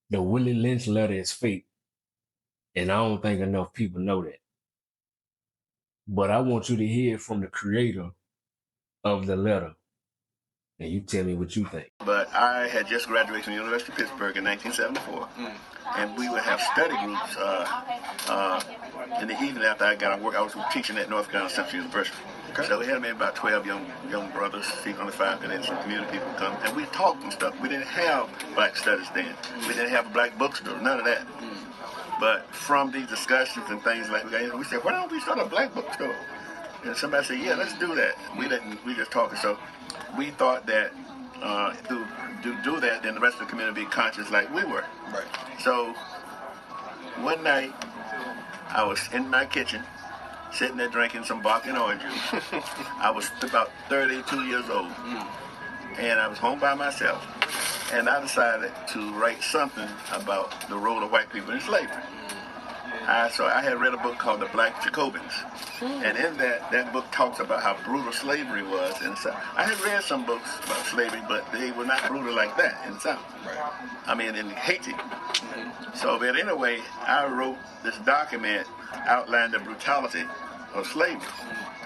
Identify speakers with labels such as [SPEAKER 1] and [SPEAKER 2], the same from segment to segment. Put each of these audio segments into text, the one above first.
[SPEAKER 1] The Willie Lynch letter is fake, and I don't think enough people know that. But I want you to hear from the creator of the letter, and you tell me what you think.
[SPEAKER 2] But I had just graduated from the University of Pittsburgh in 1974, and we would have study groups in the evening after I got out of work. I was teaching at North Carolina Central University. Okay. So we had maybe about 12 young brothers, on the 5, and then some community people come, and we talked and stuff. We didn't have black studies then. We didn't have a black bookstore, none of that. But from these discussions and things like that, we said, why don't we start a black bookstore? And somebody said, yeah, let's do that. We didn't. We just talking. So we thought that to do that, then the rest of the community be conscious like we were. Right. So one night, I was in my kitchen, sitting there drinking some vodka and orange juice. I was about 32 years old, and I was home by myself. And I decided to write something about the role of white people in slavery. So I had read a book called The Black Jacobins. And in that book talks about how brutal slavery was in the South. I had read some books about slavery, but they were not brutal like that in the South. Right. I mean, in Haiti. So, but anyway, I wrote this document outlining the brutality of slavery.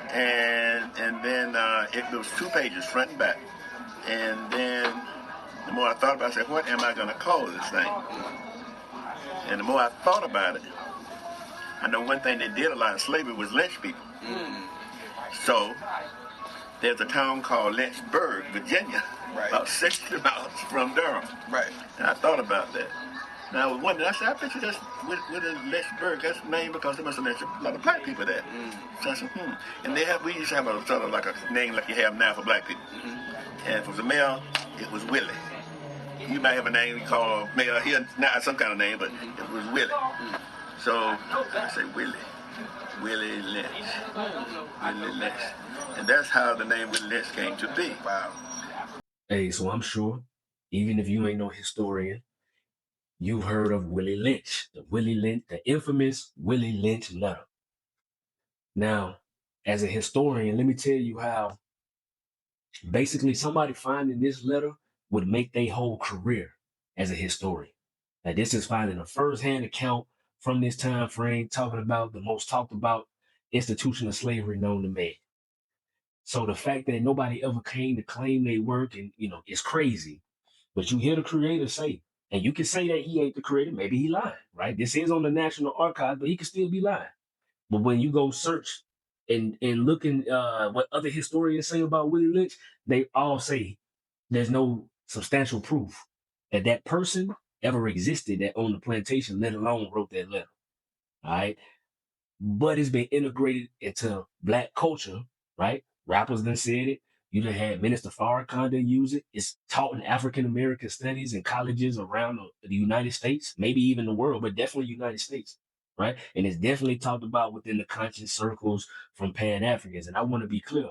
[SPEAKER 2] And then it was 2 pages, front and back. And then the more I thought about it, I said, what am I going to call this thing? And the more I thought about it, I know one thing they did a lot of slavery was lynch people. So there's a town called Lynchburg, Virginia, about 60 miles from Durham. Right. And I thought about that. Now I was wondering, I said, I bet you that's with Lynchburg, that's named because there must have been a lot of black people there. So I said, And we used to have a sort of like a name like you have now for black people. And if it was a male, it was Willie. You might have a name you call male here, not some kind of name, but it was Willie. So I say Willie Lynch, Willie Lynch. And that's how the name Willie Lynch came to be. Wow.
[SPEAKER 1] Hey, so I'm sure, even if you ain't no historian, you've heard of Willie Lynch, the infamous Willie Lynch letter. Now, as a historian, let me tell you how basically somebody finding this letter would make their whole career as a historian. Now, this is finding a first-hand account from this time frame, talking about the most talked about institution of slavery known to man. So the fact that nobody ever came to claim their work, and it's crazy. But you hear the creator say, and you can say that he ain't the creator, maybe he lying, right? This is on the National Archives, but he could still be lying. But when you go search and look in what other historians say about Willie Lynch, they all say there's no substantial proof that person ever existed that owned the plantation, let alone wrote that letter. All right. But it's been integrated into black culture, right? Rappers done said it. You done had Minister Farrakhan done use it. It's taught in African American studies in colleges around the United States, maybe even the world, but definitely United States, right? And it's definitely talked about within the conscious circles from Pan-Africans. And I want to be clear.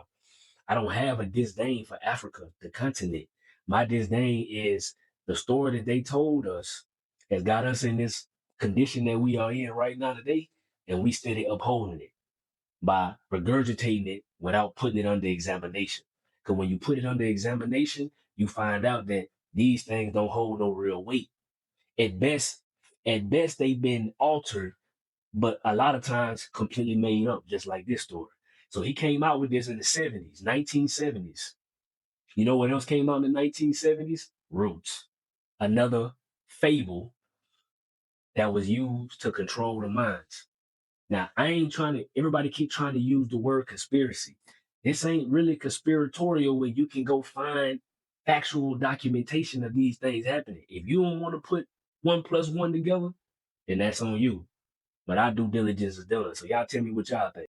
[SPEAKER 1] I don't have a disdain for Africa, the continent. My disdain is the story that they told us has got us in this condition that we are in right now today, and we steady upholding it by regurgitating it without putting it under examination. Because when you put it under examination, you find out that these things don't hold no real weight. At best, they've been altered, but a lot of times completely made up, just like this story. So he came out with this in the 70s, 1970s. You know what else came out in the 1970s? Roots. Another fable that was used to control the minds. Now, I ain't trying to, everybody keep trying to use the word conspiracy. This ain't really conspiratorial when you can go find factual documentation of these things happening. If you don't want to put 1 + 1 together, then that's on you. But our due diligence is done. So y'all tell me what y'all think.